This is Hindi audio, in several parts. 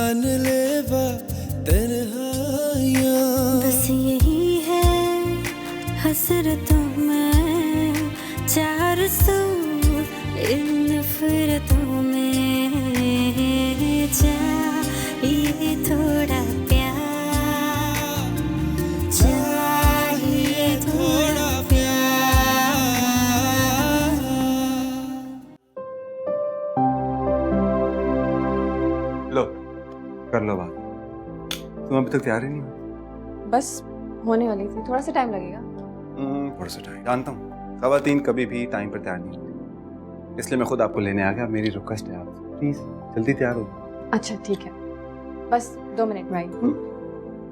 जानलेवा तन्हाइयाँ। बस यही है हसरतों में, चार सौ इन नफरतों में, चाहिए थोड़ा प्यार, चाहिए थोड़ा प्यार। लो कर लो बात। तुम अभी तक तैयार ही नहीं हो? बस होने वाली थी, थोड़ा सा टाइम लगेगा। थोड़ा सा टाइम जानता हूँ, 3:15 कभी भी टाइम पर तैयार नहीं होती, इसलिए मैं खुद आपको लेने आ गया। मेरी रिक्वेस्ट है आपसे, प्लीज जल्दी तैयार हो। अच्छा ठीक है, बस 2 मिनट में आई।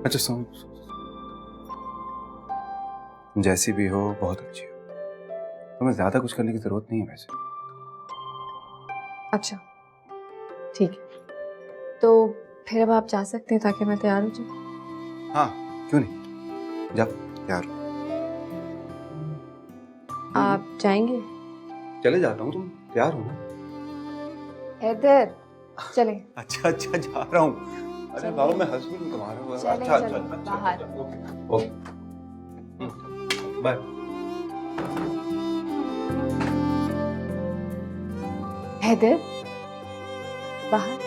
अच्छा सुन, तुम जैसी भी हो बहुत अच्छी हो, तुम्हें ज्यादा कुछ करने की जरूरत नहीं है वैसे। अच्छा ठीक है, तो फिर अब आप जा सकते हैं ताकि मैं तैयार हो जाऊँ। हाँ क्यों नहीं, जाओ तैयार हो। आप जाएंगे? चले जाता हूँ, तुम तैयार हो ना? हैदर चलें। अच्छा अच्छा जा रहा हूँ। अरे बाबा मैं हस्बैंड कमा रहा हूँ। चलें, अच्छा चलें, अच्छा अच्छा बाहर। अच्छा, ओके बाय। हैदर बाहर।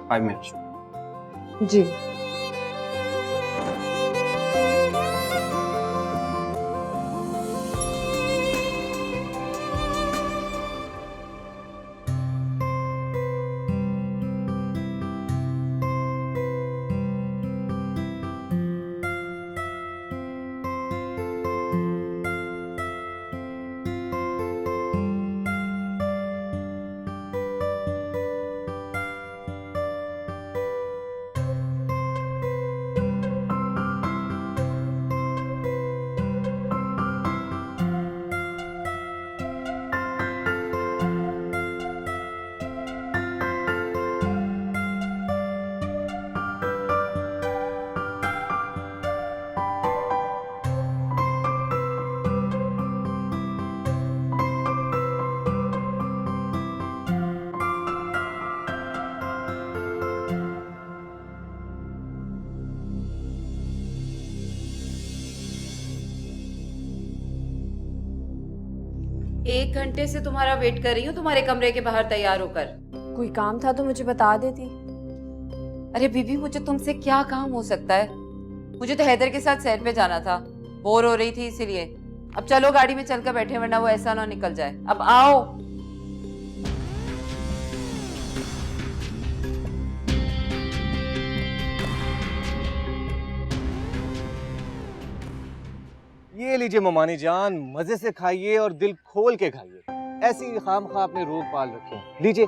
5 मिनट्स। जी। एक घंटे से तुम्हारा वेट कर रही हूँ तुम्हारे कमरे के बाहर तैयार होकर। कोई काम था तो मुझे बता देती। अरे बीबी मुझे तुमसे क्या काम हो सकता है, मुझे तो हैदर के साथ सैर पे जाना था, बोर हो रही थी इसीलिए। अब चलो गाड़ी में चलकर बैठे वरना वो ऐसा ना निकल जाए। अब आओ। ये लीजिए ममानी जान, मजे से खाइए और दिल खोल के खाइए, ऐसी खामखा अपने रोग पाल रखे हैं। लीजिए।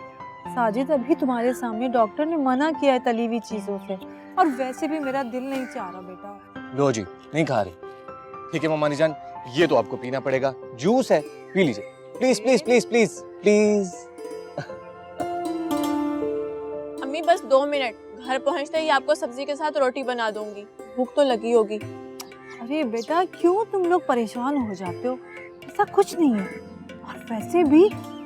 साजिद अभी तुम्हारे सामने डॉक्टर ने मना किया है तली हुई चीजों से, और वैसे भी मेरा दिल नहीं चाह रहा बेटा। लो जी, नहीं खा रही, ठीक है ममानी जान, ये तो आपको पीना पड़ेगा, जूस है, पी लीजिए please please please please please. अम्मी बस 2 मिनट, घर पहुंचते ही आपको सब्जी के साथ रोटी बना दूंगी, भूख तो लगी होगी। अरे बेटा क्यों तुम लोग परेशान हो जाते हो, ऐसा कुछ नहीं है। और वैसे भी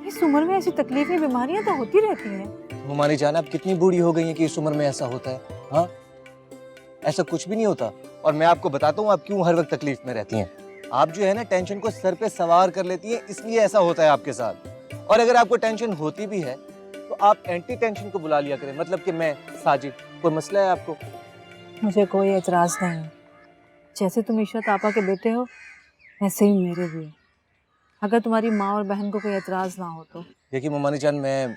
इस उम्र में ऐसी तकलीफें बीमारियां तो होती रहती हैं। ममानी जान आप कितनी बूढ़ी हो गई हैं कि इस उम्र में ऐसा होता है? हाँ ऐसा कुछ भी नहीं होता, और मैं आपको बताता हूँ आप क्यों हर वक्त तकलीफ में रहती हैं। आप जो है ना टेंशन को सर पे सवार कर लेती हैं, इसलिए ऐसा होता है आपके साथ। और अगर आपको टेंशन होती भी है तो आप एंटी टेंशन को बुला लिया करें, मतलब कि मैं साजिद। कोई मसला है आपको? मुझे कोई एतराज नहीं है, जैसे तुम इशरत आपा के बेटे हो ऐसे ही मेरे भी है, अगर तुम्हारी माँ और बहन को कोई एतराज ना हो तो। देखिए ममानी जान, मैं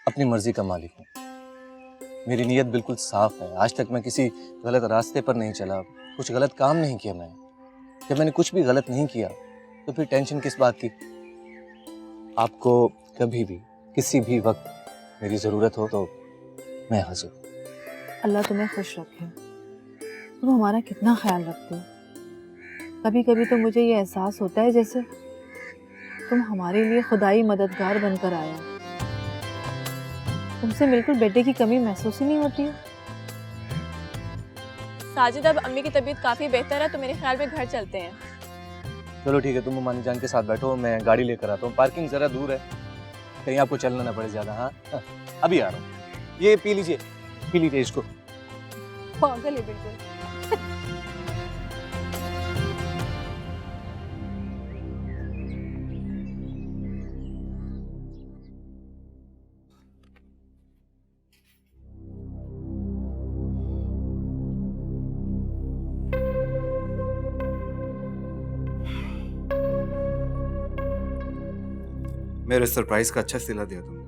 अपनी मर्जी का मालिक हूँ, मेरी नीयत बिल्कुल साफ है। आज तक मैं किसी गलत रास्ते पर नहीं चला, कुछ गलत काम नहीं किया मैंने। जब मैंने कुछ भी गलत नहीं किया तो फिर टेंशन किस बात की? आपको कभी भी किसी भी वक्त मेरी ज़रूरत हो तो मैं हाजिर। अल्लाह तुम्हें खुश रखे, तुम हमारा कितना ख्याल रखते हो। कभी कभी तो मुझे ये एहसास होता है जैसे तुम हमारे लिए खुदाई मददगार बनकर आया। तुमसे बिल्कुल बेटे की कमी महसूस ही नहीं होती है। साजिद अब अम्मी की तबीयत काफी बेहतर है तो मेरे ख्याल में घर चलते हैं। चलो ठीक है, तुम ममानी जान के साथ बैठो, मैं गाड़ी लेकर आता हूँ। पार्किंग ज़रा दूर है, कहीं आपको चलना ना पड़े ज़्यादा। हाँ अभी आ रहा हूँ। ये पी लीजिए इसको। पागल है बिल्कुल। मेरे सरप्राइज का अच्छा सिला दिया तुमने।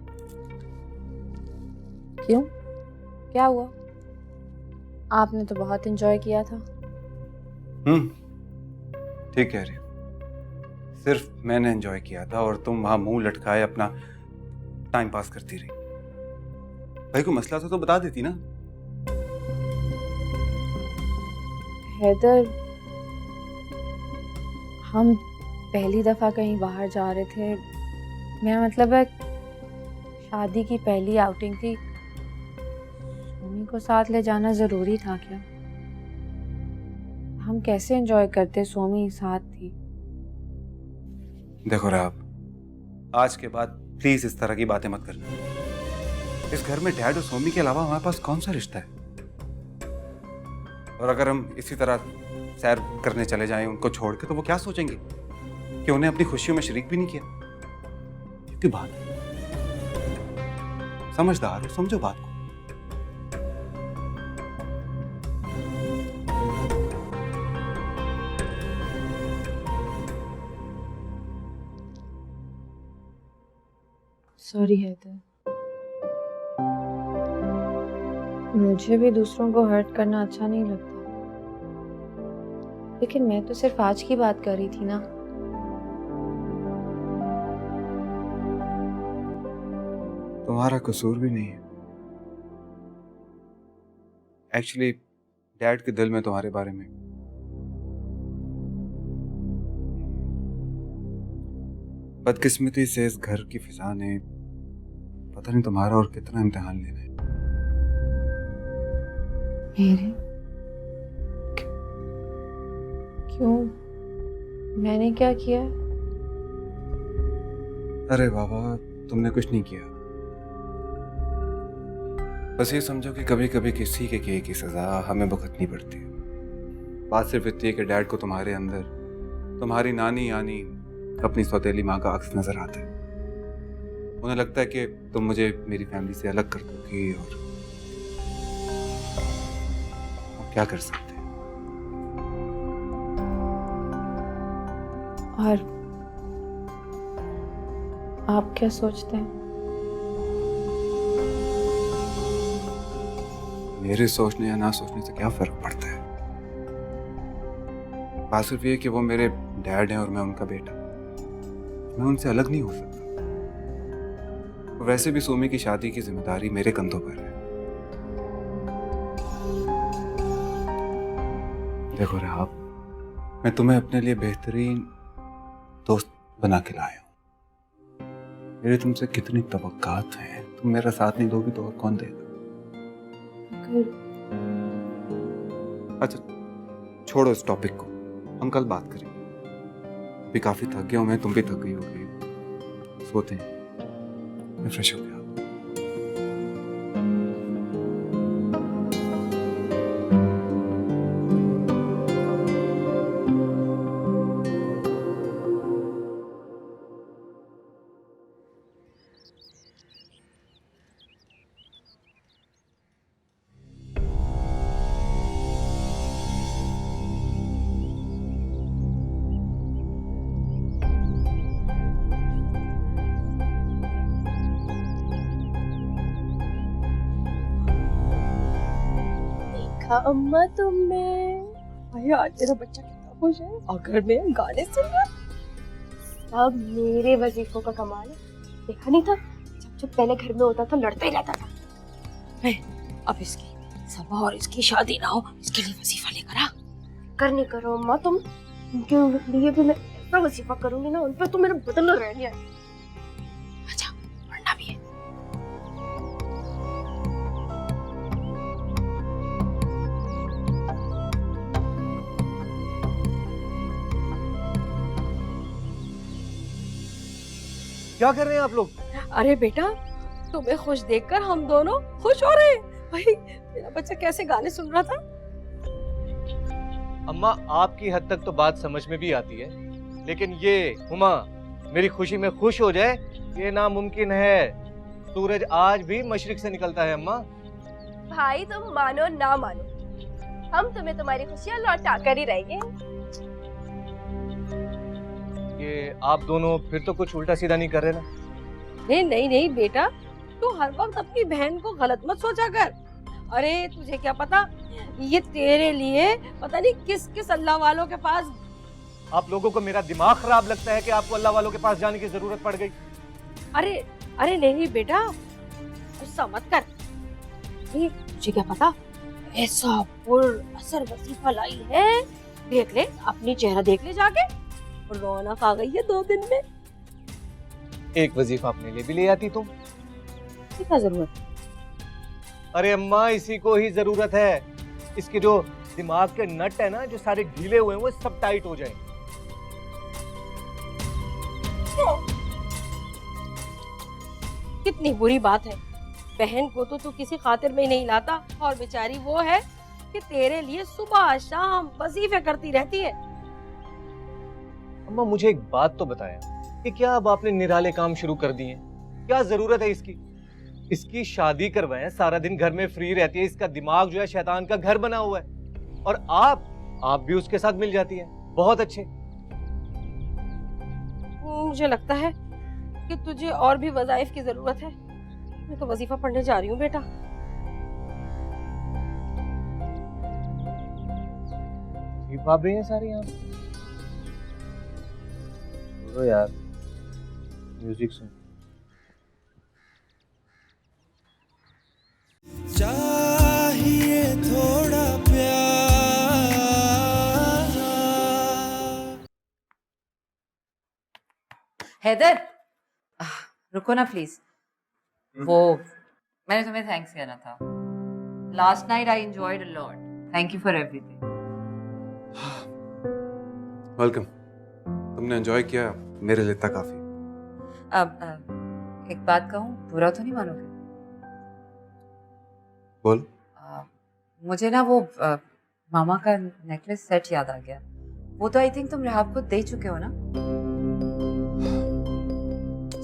क्यों, क्या हुआ? आपने तो बहुत एंजॉय किया था। ठीक कह रही हो। सिर्फ मैंने एंजॉय किया था और तुम वहां मुंह लटकाए अपना टाइम पास करती रही। भाई को मसला था तो बता देती ना। हैदर, हम पहली दफा कहीं बाहर जा रहे थे। मेरा मतलब है शादी की पहली आउटिंग थी। मम्मी को साथ ले जाना जरूरी था क्या? हम कैसे एंजॉय करते, सोमी साथ थी। देखो राब, आज के बाद प्लीज इस तरह की बातें मत करना। इस घर में डैड और सोमी के अलावा हमारे पास कौन सा रिश्ता है? और अगर हम इसी तरह सैर करने चले जाएं उनको छोड़ के, तो वो क्या सोचेंगे कि उन्हें अपनी खुशियों में शरीक भी नहीं किया। क्योंकि बात है, समझदार हो, समझो बात को। सॉरी हैदर, मुझे भी दूसरों को हर्ट करना अच्छा नहीं लगता, लेकिन मैं तो सिर्फ आज की बात कर रही थी ना। तुम्हारा कसूर भी नहीं है। एक्चुअली डैड के दिल में तुम्हारे बारे में बदकिस्मती से इस घर की फिजा ने पता नहीं तुम्हारा और कितना इम्तिहान लेना है। मेरे? क्यों? मैंने क्या किया? अरे बाबा, तुमने कुछ नहीं किया। बस ये समझो कि कभी कभी किसी के किए की सजा हमें भुगतनी पड़ती है। बात सिर्फ इतनी है कि डैड को तुम्हारे अंदर तुम्हारी नानी यानी अपनी सौतेली माँ का अक्स नजर आता है। उन्हें लगता है कि तुम मुझे मेरी फैमिली से अलग कर दोगी, और हम क्या कर सकते हैं। और आप क्या सोचते हैं? मेरे सोचने या ना सोचने से क्या फर्क पड़ता है? बात सिर्फ ये कि वो मेरे डैड हैं और मैं उनका बेटा। मैं उनसे अलग नहीं हो सकता। वैसे भी सोमी की शादी की जिम्मेदारी मेरे कंधों पर है। देखो राब, मैं तुम्हें अपने लिए बेहतरीन दोस्त बना के लाया हूं। मेरे तुमसे कितनी तवक्कात हैं। तुम मेरा साथ नहीं दोगी तो और कौन देगा? अच्छा छोड़ो इस टॉपिक को, हम कल बात करेंगे। अभी काफी थक गया हूं मैं, तुम भी थक गई होगी। सोते हैं, मैं फ्रेश हो गया। अम्मा तुमने आज मेरा बच्चा कितना खुश है। अगर मैं गाने सुन रहा, सब मेरे वजीफों का कमाल है। देखा नहीं था, जब जब पहले घर में होता था लड़ता ही रहता था। अब इसकी सबा और इसकी शादी ना हो, इसके लिए वजीफा लेकर आ। करनी करो अम्मा तुम, उनके लिए भी मैं ऐसा वजीफा करूंगी ना, उन पर तो मेरा बदला रह गया। अच्छा पढ़ना भी है। क्या कर रहे हैं आप लोग? अरे बेटा, तुम्हें खुश देखकर हम दोनों खुश हो रहे हैं। भाई मेरा बच्चा कैसे गाने सुन रहा था। अम्मा आपकी हद तक तो बात समझ में भी आती है, लेकिन ये हुमा मेरी खुशी में खुश हो जाए ये नामुमकिन है। सूरज आज भी मशरिक से निकलता है अम्मा। भाई तुम मानो ना मानो, हम तुम्हें तुम्हारी खुशियाँ लौटा कर ही रहेंगे। ये आप दोनों फिर तो कुछ उल्टा सीधा नहीं कर रहे ना? नहीं बेटा, तू हर वक्त अपनी बहन को गलत मत सोचा कर। अरे तुझे क्या पता, ये तेरे लिए पता नहीं किस किस अल्लाह वालों के पास। आप लोगों को मेरा दिमाग खराब लगता है कि आपको अल्लाह वालों के पास जाने की जरूरत पड़ गई? अरे नहीं बेटा, गुस्सा मत कर। तुझे क्या पता, ऐसा असर वजीफा लाई है, देख ले अपनी चेहरा देख ले जाके, रौनक आ गई है 2 दिन में। एक वजीफा अपने लिए भी ले आती तुम। इसी का जरूरत। अरे अम्मा इसी को ही जरूरत है। इसके जो दिमाग के नट है ना, जो सारे ढीले हुए हैं, वो सब टाइट हो जाएं। कितनी बुरी बात है, बहन को तो तू किसी खातिर में ही नहीं लाता, और बेचारी वो है कि तेरे लिए सुबह शाम वजीफे करती रहती है। अम्मा मुझे एक बात तो बताया कि क्या अब आपने निराले काम शुरू कर दिए? क्या जरूरत है इसकी? इसकी शादी करवाएं, सारा दिन घर में फ्री रहती है, इसका दिमाग जो है शैतान का घर बना हुआ है, और आप भी उसके साथ मिल जाती हैं। बहुत अच्छे। मुझे लगता है कि तुझे और भी वज़ाइफ की जरूरत है। मैं तो वजीफा पढ़ने जा रही हूँ बेटा। भाग रही हैं सारे यहाँ। बोलो यार, म्यूजिक सुन। चाहिए थोड़ा प्यार। हैदर, रुको ना प्लीज। वो मैंने तुम्हें थैंक्स कहना था। Last night I enjoyed a lot. Thank you for everything. Welcome. तुमने एंजॉय किया, मेरे लिए इतना काफी। अब एक बात कहूँ, बुरा तो नहीं मानोगे? बोल। मुझे ना वो मामा का नेकलेस सेट याद आ गया। वो तो आई थिंक तुम रिहाब को दे चुके हो ना?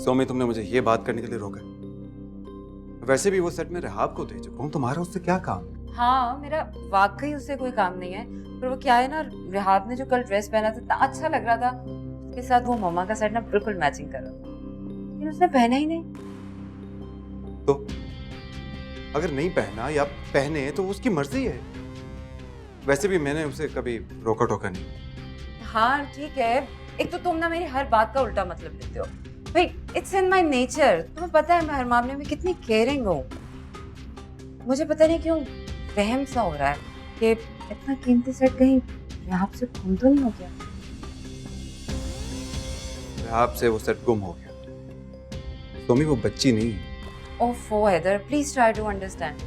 सोमी, तुमने मुझे ये बात करने के लिए रोका? वैसे भी वो सेट में रिहाब को दे चुका हूँ, तुम्हारा उससे क्या काम? हाँ, मेरा वाकई उससे कोई काम नहीं है, पर वो क्या है ना, रिहाब ने जो कल ड्रेस पहना था इतना अच्छा लग रहा था, उसके साथ वो मामा का सेट ना बिल्कुल मैचिंग कर रहा था, लेकिन उसने पहना ही नहीं। तो अगर नहीं पहना या पहने तो उसकी मर्जी है। वैसे भी मैंने उसे कभी रोका टोका नहीं। हाँ ठीक है, एक तो तुम ना मेरी हर बात का उल्टा मतलब लेते हो। भाई इट्स इन माय नेचर, तुम्हें पता है मैं हर मामले में कितनी केयरिंग हूँ। मुझे पता नहीं क्यों वहम सा हो रहा है कि इतना कीमती सेट कहीं रिहाब से गुम तो नहीं हो गया। रिहाब से वो सेट गुम हो गया। सोमी वो बच्ची नहीं है। ओफो Haider, please try to understand.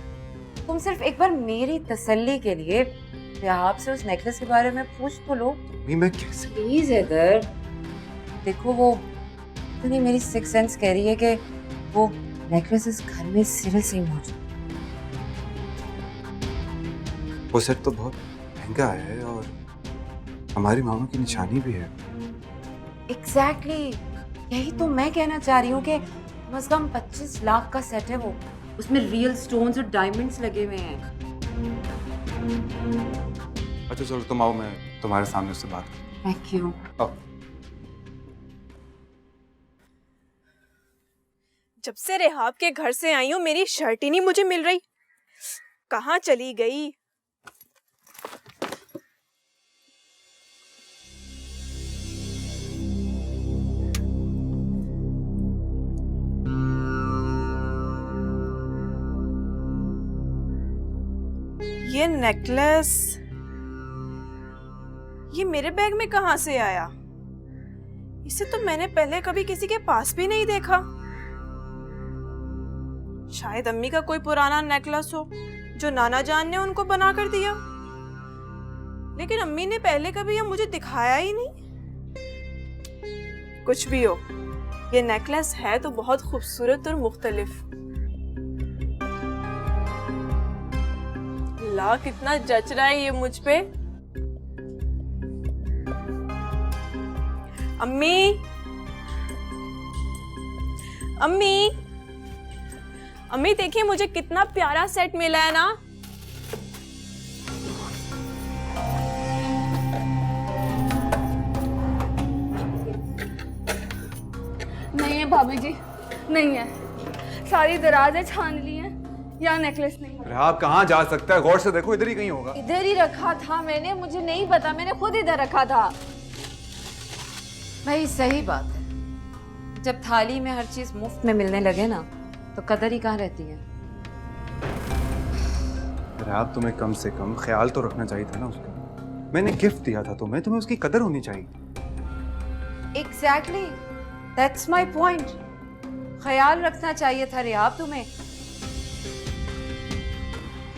तुम सिर्फ एक बार मेरी तसल्ली के लिए रिहाब से उस नेकलेस के बारे में पूछ तो लो। मैं कैसे? प्लीज हैदर, देखो वो नहीं, मेरी सिक्स सेंस कह रही है कि वो नेकलेस इस घर में सिरे से ही मौजूद। वो सेट तो बहुत महंगा है और हमारी मामा की निशानी भी है। एग्जैक्टली, यही तो मैं कहना चाह रही हूँ कि कम से कम 25 लाख का सेट है वो, उसमें रियल स्टोन्स और डायमंड्स लगे हुए हैं। अच्छा चलो तुम आओ, मैं तुम्हारे सामने उससे बात करूं। मैं क्यों? आओ। जब से रेहाब के घर से आई हूँ मेरी शर्ट ही नहीं मुझे मिल रही, कहाँ चली गई? ये नेकलेस ये मेरे बैग में कहाँ से आया? इसे तो मैंने पहले कभी किसी के पास भी नहीं देखा। शायद अम्मी का कोई पुराना नेकलेस हो जो नाना जान ने उनको बना कर दिया, लेकिन अम्मी ने पहले कभी यह मुझे दिखाया ही नहीं। कुछ भी हो, ये नेकलेस है तो बहुत खूबसूरत और मुख्तलिफ। अल्लाह कितना जच रहा है ये मुझ पे। अम्मी, अम्मी, अम्मी देखिए मुझे कितना प्यारा सेट मिला है ना। नहीं है भाभी जी, नहीं है। सारी दराजें छान ली हैं, यहाँ नेकलेस नहीं है। अरे आप कहाँ जा सकता है, गौर से देखो, इधर ही कहीं होगा। इधर ही रखा था मैंने, मुझे नहीं पता, मैंने खुद इधर रखा था। भाई सही बात है, जब थाली में हर चीज मुफ्त में मिलने लगे ना तो कदर ही कहाँ रहती है। अरे आप, तुम्हें कम से कम ख्याल तो रखना चाहिए था ना उसका। मैंने गिफ्ट दिया था तुम्हें उसकी कदर होनी चाहिए। Exactly, that's my point. ख्याल रखना चाहिए था रिहाब तुम्हें।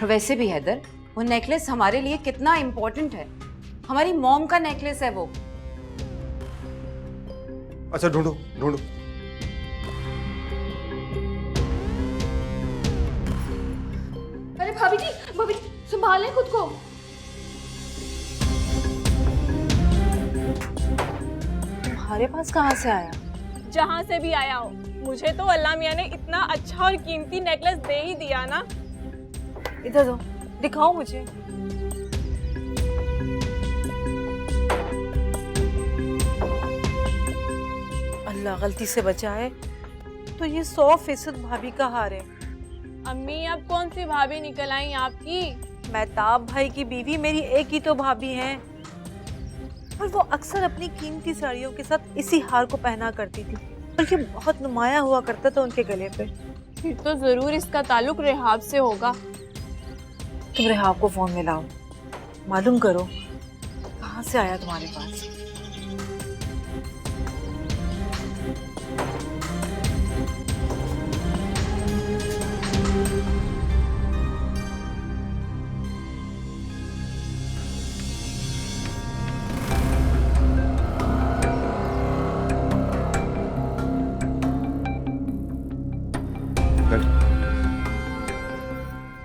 वैसे भी हैदर, वो नेकलेस हमारे लिए कितना इम्पोर्टेंट है। हमारी मॉम का नेकलेस है वो। अच्छा ढूंढो ढूंढो। अरे भाभी जी संभालें खुद को। तुम्हारे पास कहाँ से आया? जहाँ से भी आया हो, मुझे तो अल्लाह मियाँ ने इतना अच्छा और कीमती नेकलेस दे ही दिया ना। इधर दो, दिखाओ मुझे। अल्लाह गलती से बचाए तो ये 100% भाभी का हार है। अम्मी अब कौन सी भाभी निकल आई आपकी? महताब भाई की बीवी मेरी एक ही तो भाभी हैं, और वो अक्सर अपनी कीमती साड़ियों के साथ इसी हार को पहना करती थी, और ये बहुत नुमाया हुआ करता था उनके गले पे। फिर तो जरूर इसका ताल्लुक रेहाब से होगा। तुम रेहाब को फोन में लाओ, मालूम करो कहाँ से आया तुम्हारे पास।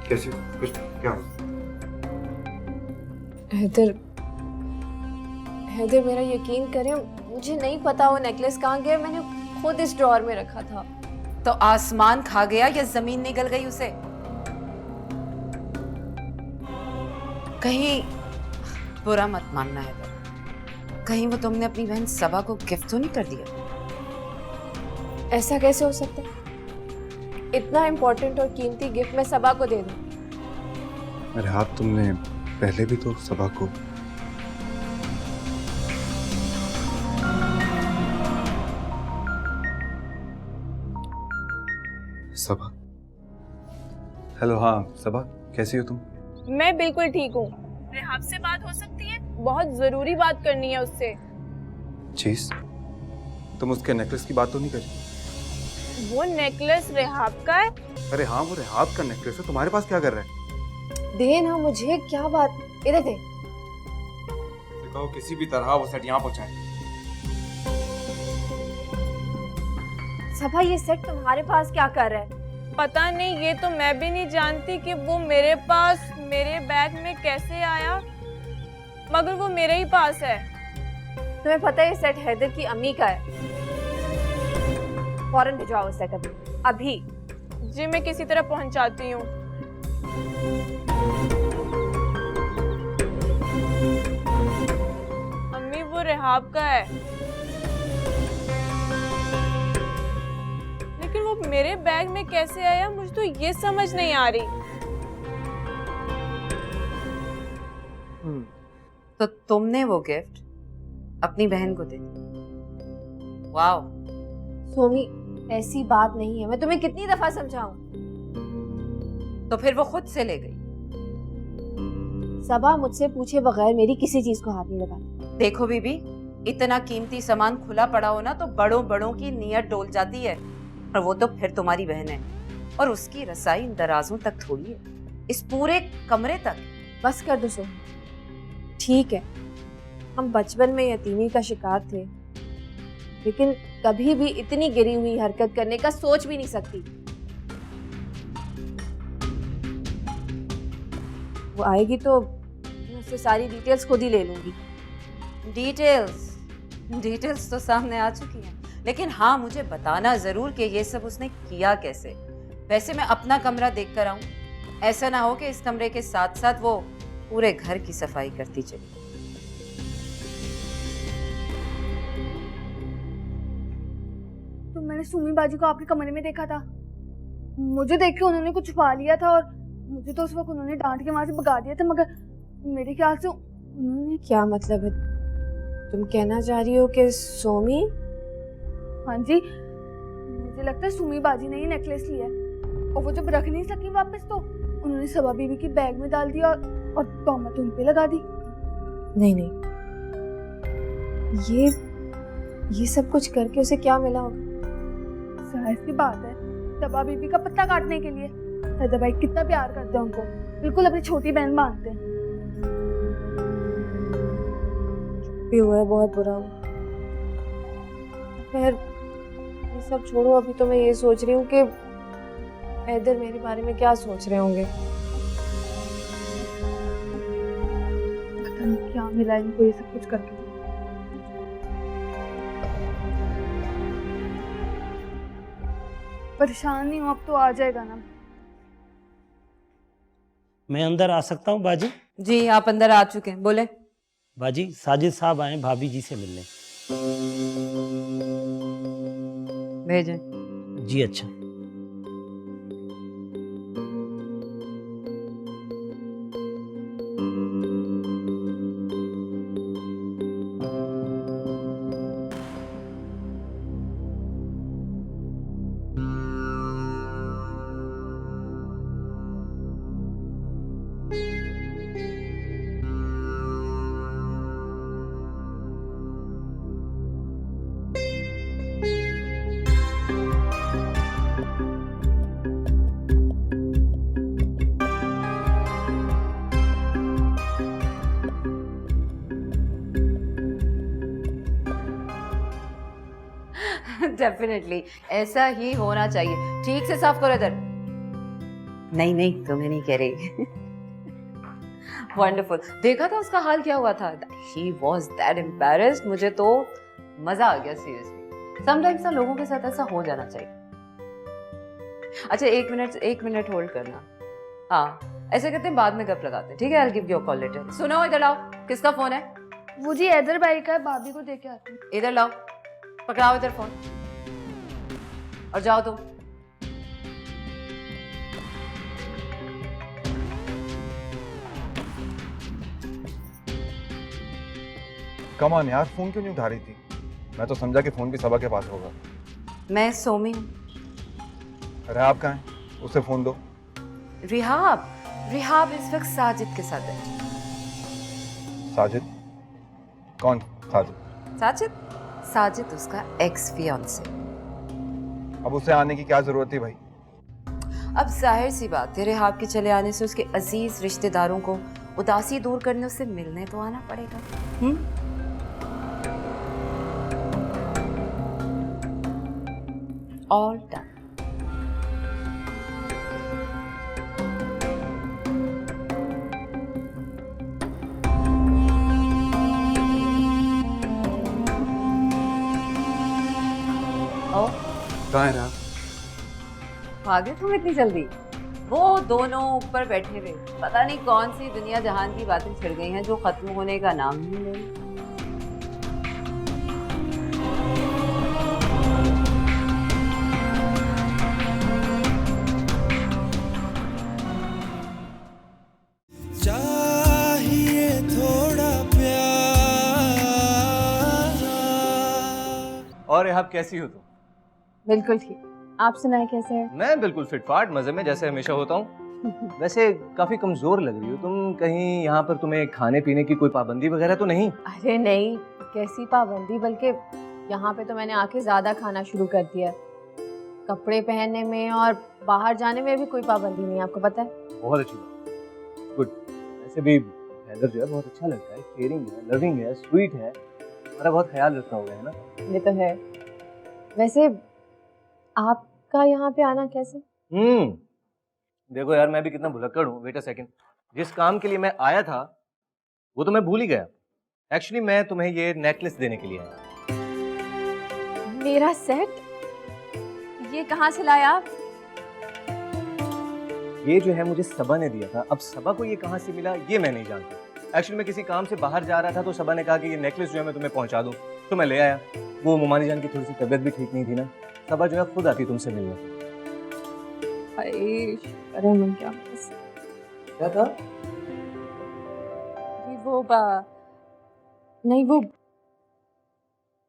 कैसे कुछ क्या? हैदर मेरा यकीन करें, मुझे नहीं पता वो नेकलेस कहाँ गया। मैंने खुद इस ड्रॉअर में रखा था। तो आसमान खा गया या जमीन निगल गई उसे? कहीं बुरा मत मानना है, कहीं वो तुमने अपनी बहन सबा को गिफ्ट तो नहीं कर दिया? ऐसा कैसे हो सकता है? इतना इम्पोर्टेंट और कीमती गिफ्ट मैं सबा को दे दूं? अरे आप, तुमने पहले भी तो सबा को। सबा, हेलो। हाँ सबा, कैसी हो तुम? मैं बिल्कुल ठीक हूँ। रेहाब से बात हो सकती है? बहुत जरूरी बात करनी है उससे। चीज, तुम उसके नेकलेस की बात तो नहीं करी? वो नेकलेस रेहाब का है? अरे हाँ, वो रेहाब का नेकलेस है। तुम्हारे पास क्या कर रहा है? दे ना मुझे, क्या बात। इधर दे। कहो किसी भी तरह वो सेट यहाँ पहुँचाए। सबा, ये सेट तुम्हारे पास क्या कर रहा है? पता नहीं, ये तो मैं भी नहीं जानती कि वो मेरे पास मेरे बैग में कैसे आया, मगर वो मेरे ही पास है। तुम्हें पता है ये सेट हैदर की अम्मी का है। फौरन भिजवाओ सेट अभी। जी मैं किसी तरह पहुंचाती हूँ। अम्मी वो रेहाब का है, लेकिन वो मेरे बैग में कैसे आया मुझे तो ये समझ नहीं आ रही। तो तुमने वो गिफ्ट अपनी बहन को दे दी? वाओ। सोमी, ऐसी बात नहीं है, मैं तुम्हें कितनी दफा समझाऊं। तो फिर वो खुद से ले गई? सबा मुझसे पूछे बगैर मेरी किसी चीज को हाथ नहीं लगाती। देखो बीबी, इतना कीमती सामान खुला पड़ा हो ना तो बड़ों बड़ों की नीयत डोल जाती है, और वो तो फिर तुम्हारी बहन है, और उसकी रसाई इन दराजों तक थोड़ी है, इस पूरे कमरे तक। बस कर दो सोमी, ठीक है हम बचपन में यतीमी का शिकार थे, लेकिन कभी भी इतनी गिरी हुई हरकत करने का सोच भी नहीं सकती। वो आएगी तो मैं उससे सारी डिटेल्स खुद ही ले लूंगी। डिटेल्स तो सामने आ चुकी हैं, लेकिन हाँ मुझे बताना जरूर कि ये सब उसने किया कैसे। वैसे मैं अपना कमरा देख कर आऊं, ऐसा ना हो कि इस कमरे के साथ साथ वो पूरे घर की सफाई करती चली। तो मैंने सुमी बाजी को आपके कमरे में देखा था। मुझे देख के उन्होंने कुछ छुपा लिया था और मुझे तो उस वक्त उन्होंने डांट के वहां से भगा दिया था, मगर मेरे ख्याल से उन्होंने। क्या मतलब है? तुम कहना चाह रही हो कि सोमी? हाँ जी, मुझे लगता है सुमी बाजी ने ही नेकलेस लिया है, और वो जब रख नहीं सकी वापस तो उन्होंने सबा बीबी की बैग में डाल दिया और तोहमत उन पे लगा दी। नहीं नहीं, ये सब कुछ करके उसे क्या मिला होगा? जाहिर सी बात है, सबा बीबी का पत्ता काटने के लिए। हैदर भाई कितना प्यार करते हैं उनको, बिल्कुल अपनी छोटी बहन मानते हैं। भी हुआ है, बहुत बुरा हुआ। खैर ये सब छोड़ो, अभी तो मैं ये सोच रही हूँ कि हैदर मेरे बारे में क्या सोच रहे होंगे। पता नहीं क्या मिला इनको ये सब कुछ करके। परेशान नहीं हूँ, अब तो आ जाएगा ना। मैं अंदर आ सकता हूँ बाजी? जी आप अंदर आ चुके हैं, बोले। बाजी साजिद साहब आए भाभी जी से मिलने। भेजें। जी अच्छा। डेफिनेटली ऐसा ही होना चाहिए। ठीक से साफ करो इधर। नहीं नहीं तुम्हें नहीं कह रही। वंडरफुल। देखा था उसका हाल क्या हुआ था? He was that embarrassed। मुझे तो मजा आ गया सीरियसली। समटाइम्स ना लोगों के साथ ऐसा हो जाना चाहिए। अच्छा एक मिनट होल्ड करना। हाँ ऐसे करते हैं, बाद में गप लगाते हैं, ठीक है? I'll give you a call later। सुनो इधर लाओ, किसका फोन है? वो जी हैदर भाई का है, भाभी को देके आती हूँ। इधर लाओ, पकड़ाओ इधर फोन और जाओ तुम। कम ऑन यार, फोन क्यों नहीं उठा रही थी? मैं तो समझा कि फोन भी सबा के पास होगा। मैं सोमी हूँ। अरे आप कहाँ हैं? उसे फोन दो। रिहाब इस वक्त साजिद के साथ है। साजिद? कौन साजिद? साजिद उसका एक्स फियांसे। अब उसे आने की क्या जरूरत थी भाई? अब जाहिर सी बात है, रिहाब के चले आने से उसके अजीज रिश्तेदारों को उदासी दूर करने उससे मिलने तो आना पड़ेगा। All done. कहाँ है रात? भागे तुम इतनी जल्दी? वो दोनों ऊपर बैठे हुए, पता नहीं कौन सी दुनिया जहान की बातें छिड़ गई हैं जो खत्म होने का नाम नहीं ले रही। चाहिए थोड़ा प्यार। और यहाँ कैसी हो तुम? बिल्कुल ठीक। आप सुनाए कैसे हैं? मैं बिल्कुल फिटफाट मजे में, जैसे हमेशा होता हूँ। वैसे काफी कमजोर लग रही हो तुम। कहीं यहाँ पर तुम्हें खाने पीने की कोई पाबंदी वगैरह तो नहीं? अरे नहीं, कैसी पाबंदी, बल्कि यहाँ पे तो मैंने आके ज्यादा खाना शुरू कर दिया। कपड़े पहनने में और बाहर जाने में भी कोई पाबंदी नहीं, आपको पता है। बहुत अच्छी बात, गुड। वैसे भी हैदर जो है बहुत अच्छा लगता है, केयरिंग है, लविंग है, स्वीट है, हमारा बहुत ख्याल रखता होगा, है ना? ये तो है। वैसे आपका यहाँ पे आना कैसे? देखो यार, मैं भी कितना भुलक्कड़ हूँ। Wait a second. जिस काम के लिए मैं आया था वो तो मैं भूल ही गया। एक्चुअली मैं तुम्हें ये नेकलेस देने के लिए आया। मेरा सेट? ये कहाँ से लाया आप? ये जो है मुझे सबा ने दिया था। अब सबा को ये कहाँ से मिला ये मैं नहीं जानता। एक्चुअली मैं किसी काम से बाहर जा रहा था तो सबा ने कहा कि ये नेकलेस जो है मैं तुम्हें पहुंचा दूं, तो मैं ले आया। वो मुमानी जान की थोड़ी सी तबीयत भी ठीक नहीं थी ना, सबा जो है खुद आती तुमसे मिलने। अरे मैं क्या था? जी वो नहीं, वो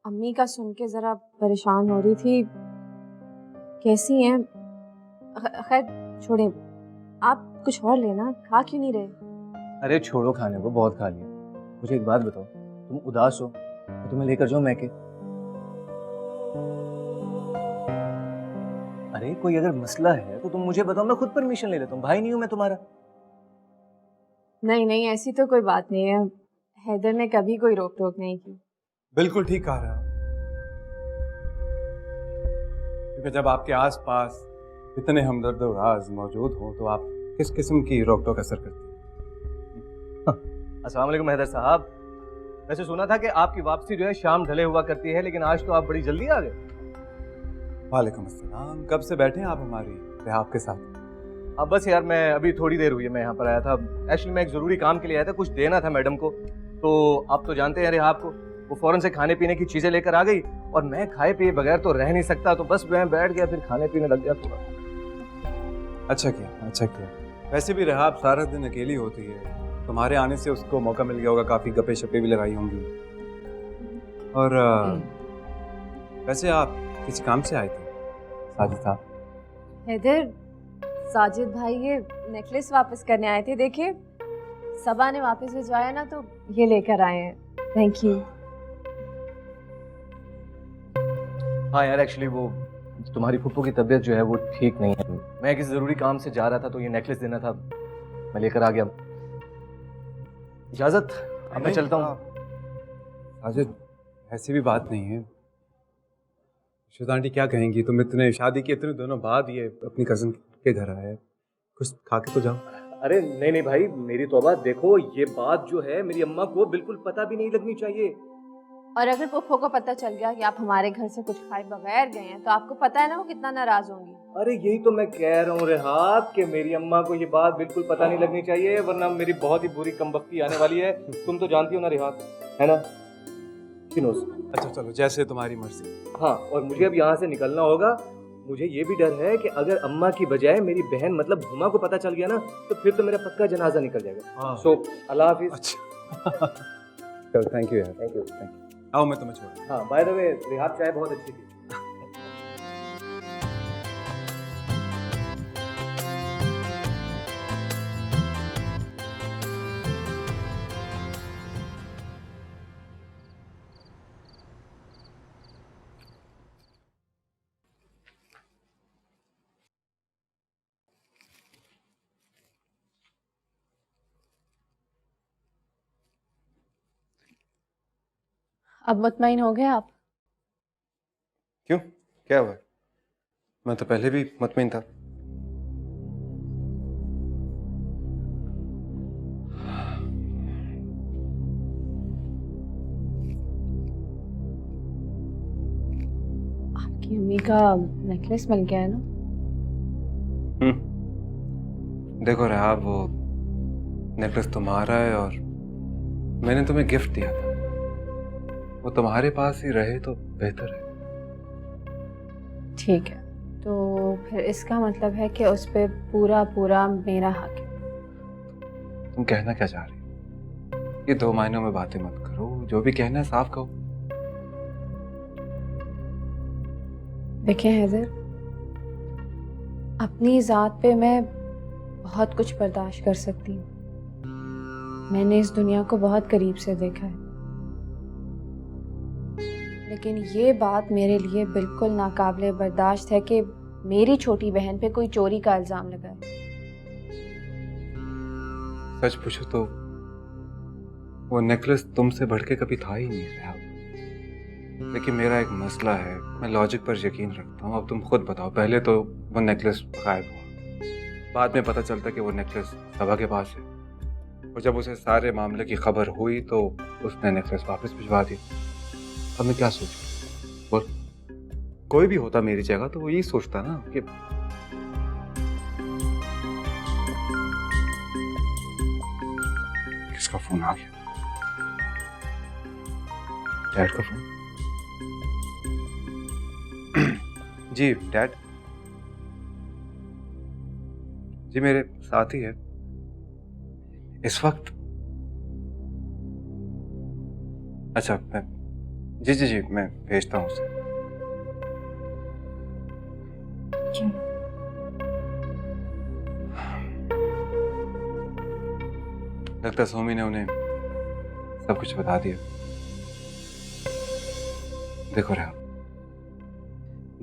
अम्मी का सुन के जरा परेशान हो रही थी। कैसी हैं? खैर छोड़े, आप कुछ और लेना, खा क्यों नहीं रहे? अरे छोड़ो खाने को, बहुत खा लिया। मुझे एक बात बताओ, तुम उदास हो तो तुम्हें लेकर जाओ मैके? अरे कोई अगर मसला है तो तुम मुझे बताओ, मैं खुद परमिशन ले लेता हूँ। भाई नहीं हूं मैं तुम्हारा? नहीं, ऐसी तो कोई बात नहीं है। हैदर ने कभी कोई रोक टोक नहीं की। बिल्कुल ठीक कह रहा है, क्योंकि जब आपके आसपास इतने हमदर्द और राज मौजूद हो तो आप किस किस्म की रोक टोक असर करती है? अस्सलाम वालेकुम हैदर साहब। वैसे सुना था कि आपकी वापसी जो है शाम ढले हुआ करती है, लेकिन आज तो आप बड़ी जल्दी आ गए। वालेकुम अस्सलाम। कब से बैठे हैं आप हमारी रिहाब के साथ? अब बस यार, मैं अभी थोड़ी देर हुई है मैं यहाँ पर आया था। एक्चुअली मैं एक ज़रूरी काम के लिए आया था, कुछ देना था मैडम को। तो आप तो जानते हैं रिहाब को, वो फ़ौरन से खाने पीने की चीज़ें लेकर आ गई और मैं खाए पिए बगैर तो रह नहीं सकता, तो बस मैं बैठ गया, फिर खाने पीने लग गया थोड़ा। अच्छा किया। वैसे भी रिहाब सारा दिन अकेली होती है, तुम्हारे आने से उसको मौका मिल गया होगा, काफ़ी गप्पे शप्पे भी लगाई होंगी। और वैसे आप किसी काम से आए थे साजिद साहब? हैदर, साजिद भाई ये नेकलेस वापस करने आए थे। देखिए सबा ने वापस भिजवाया ना, तो ये लेकर आए हैं। Thank you. हाँ यार, एक्चुअली वो तुम्हारी फुप्पो की तबीयत जो है वो ठीक नहीं है। मैं किसी ज़रूरी काम से जा रहा था तो ये नेकलेस देना था, मैं लेकर आ गया। इजाज़त, अब मैं चलता हूँ। साजिद, ऐसी भी बात नहीं है। आंटी क्या कहेंगी? तुम इतने शादी के इतने दिनों बाद ये अपनी कज़न के घर आए, कुछ खा के तो जाओ। अरे नहीं भाई, मेरी तौबा, देखो ये बात जो है मेरी अम्मा को बिल्कुल पता भी नहीं लगनी चाहिए। और अगर पुप्पो को पता चल गया कि आप हमारे घर से कुछ खाए बगैर गए हैं, तो आपको पता है ना वो कितना नाराज होंगी। अरे यही तो मैं कह रहा हूँ रेहाब, कि मेरी अम्मा को ये बात बिल्कुल पता नहीं लगनी चाहिए, वरना मेरी बहुत ही बुरी कमबख्ती आने वाली है। तुम तो जानती हो ना रेहाब, है ना? अच्छा चलो, जैसे तुम्हारी मर्जी। हाँ, और मुझे अब यहाँ से निकलना होगा। मुझे ये भी डर है कि अगर अम्मा की बजाय मेरी बहन मतलब हुमा को पता चल गया ना, तो फिर तो मेरा पक्का जनाजा निकल जाएगा। सो अल्लाह हाफिज। अच्छा चलो, थैंक यू यार, थैंक यू। आओ मैं तुम्हें छोड़। हाँ, बाय द वे रेहाब चाय बहुत अच्छी थी। अब मुतमईन हो गए आप? क्यों, क्या हुआ? मैं तो पहले भी मुतमईन था। आपकी अम्मी का नेकलेस मिल गया है ना? देखो रेहाब, वो नेकलेस तुम्हारा है और मैंने तुम्हें गिफ्ट दिया था। वो तुम्हारे पास ही रहे तो बेहतर है। ठीक है, तो फिर इसका मतलब है कि उस पे पूरा मेरा हक है। तुम कहना क्या चाह रही हो? ये 2 महीनों में बातें मत करो, जो भी कहना है साफ कहो। देखिए हैदर, अपनी ज़ात पे मैं बहुत कुछ बर्दाश्त कर सकती हूँ। मैंने इस दुनिया को बहुत करीब से देखा है, लेकिन ये बात मेरे लिए बिल्कुल नाकाबिले बर्दाश्त है कि मेरी छोटी बहन पे कोई चोरी का इल्ज़ाम लगाए। सच पूछो तो वो नेकलेस तुमसे बढ़ के कभी था ही नहीं रेहाब। लेकिन मेरा एक मसला है, मैं लॉजिक पर यकीन रखता हूँ। अब तुम खुद बताओ, पहले तो वो नेकलेस गायब हुआ, बाद में पता चलता कि वो नेकलेस सबा के पास है, और जब उसे सारे मामले की खबर हुई तो उसने नेकलेस वापस भिजवा दिया। अब मैं क्या सोचूं? और कोई भी होता मेरी जगह तो वो यही सोचता ना कि किसका फोन आ गया? डैड का फोन। जी डैड। जी मेरे साथ ही है इस वक्त। अच्छा मैं जी मैं भेजता हूँ उसे। लगता सोमी ने उन्हें सब कुछ बता दिया। देखो रहा,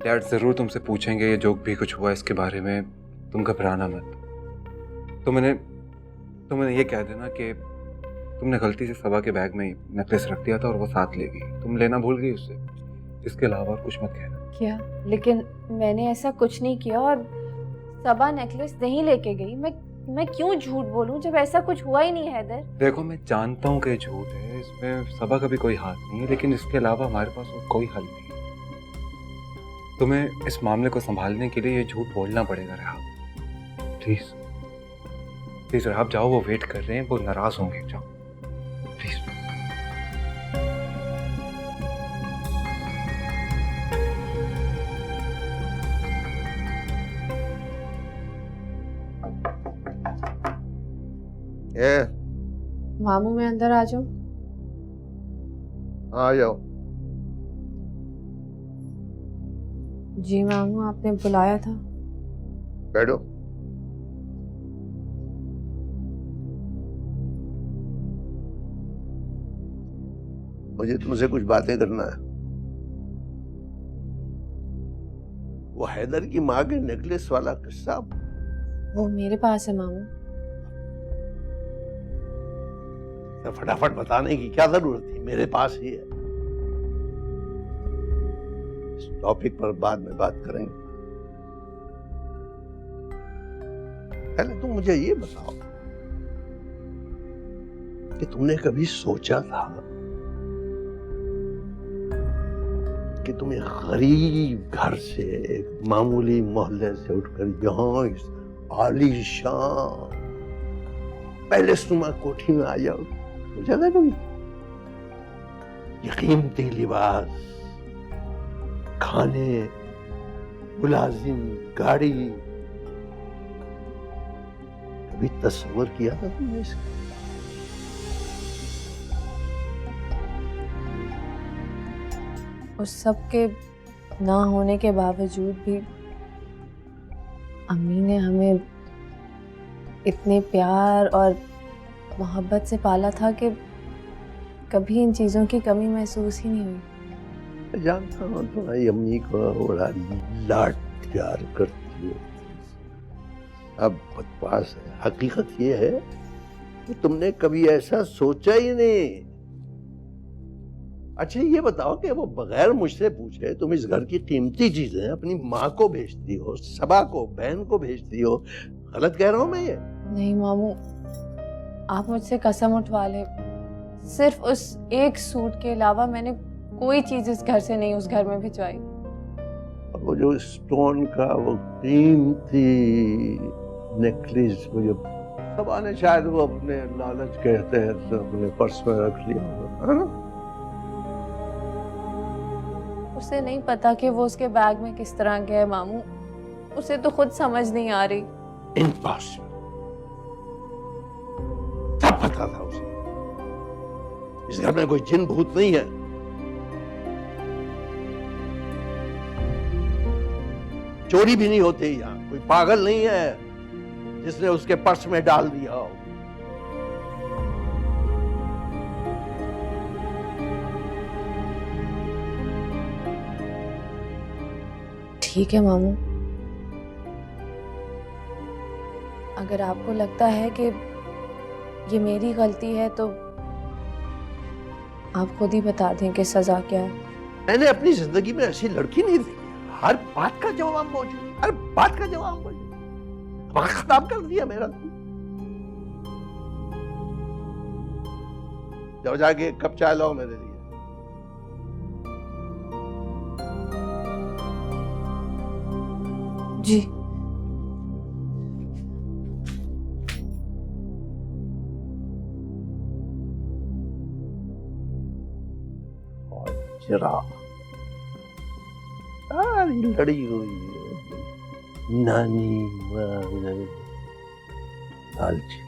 डैड जरूर तुमसे पूछेंगे ये जो भी कुछ हुआ इसके बारे में, तुम घबराना मत। तुमने ये कह देना कि तुमने गलती से सबा के बैग में नेकलेस रख दिया था और वो साथ ले गई, तुम लेना भूल गई उससे। इसके अलावा कुछ मत कहना। क्या? लेकिन मैंने ऐसा कुछ नहीं किया और सबा नेकलेस नहीं लेके गई। मैं क्यों झूठ बोलूं जब ऐसा कुछ हुआ ही नहीं है हैदर। देखो मैं जानता हूँ कि झूठ है, इसमें सबा का भी कोई हाथ नहीं है, लेकिन इसके अलावा हमारे पास और कोई हल नहीं है। तुम्हें इस मामले को संभालने के लिए ये झूठ बोलना पड़ेगा रेहाब। प्लीज प्लीज रेहाब जाओ, वो वेट कर रहे हैं, वो नाराज होंगे। जाओ प्लीज। मामू मैं अंदर आ जाऊं? आ जाओ। जी मामू आपने बुलाया था। बैठो। मुझे तुमसे कुछ बातें करना है। वो हैदर की माँ के नेकलेस वाला किस्सा वो मेरे पास है मामू। तो फटाफट बताने की क्या जरूरत थी, मेरे पास ही है। इस टॉपिक पर बाद में बात करेंगे। पहले तुम मुझे ये बताओ कि तुमने कभी सोचा था कि तुम्हें गरीब घर से, एक मामूली मोहल्ले से उठकर यहाँ इस आलीशान पैलेसनुमा कोठी में आ जाओ? सोचा था कभी? ये कीमती लिबास, खाने, मुलाजिम, गाड़ी, कभी तस्वर किया था तुमने इसका? उस सब के ना होने के बावजूद भी अम्मी ने हमें इतने प्यार और मोहब्बत से पाला था कि कभी इन चीज़ों की कमी महसूस ही नहीं हुई। मैं जानता हूँ तुम्हारी अम्मी को बड़ा लाड प्यार करती हो। अब बकवास है, हकीकत ये है कि तुमने कभी ऐसा सोचा ही नहीं। अच्छा ये बताओ कि वो बगैर मुझसे पूछे तुम इस घर की कीमती चीजें अपनी माँ को भेजती हो, सबा को, बहन को भेजती हो। गलत कह रहा हूँ मैं ये? नहीं मामू, आप मुझसे कसम उठवा ले, सिर्फ उस एक सूट के अलावा मैंने कोई चीज इस घर से नहीं उस घर में भिजवाई। वो जो स्टोन का वो कीमती नेकलेस, वो जो सबा ने शायद वो अपने लालच के तहत अपने पर्स में रख लिया होगा, है ना? उसे नहीं पता कि वो उसके बैग में किस तरह के है मामू, उसे तो खुद समझ नहीं आ रही। इम्पॉसिबल, सब पता था उसे। इस घर में कोई जिन भूत नहीं है। चोरी भी नहीं होती यहाँ, कोई पागल नहीं है जिसने उसके पर्स में डाल दिया हो। ठीक है मामू, अगर आपको लगता है कि ये मेरी गलती है तो आप खुद ही बता दें कि सजा क्या है। मैंने अपनी जिंदगी में ऐसी लड़की नहीं देखी, हर बात का जवाब मौजूद, हर बात का जवाब मौजूद। वक्त खराब कर दिया मेरा। जाओ जाके एक कप चाय लाओ मेरे लिए। जी। जरा सारी लड़ी हुई है नानी लालची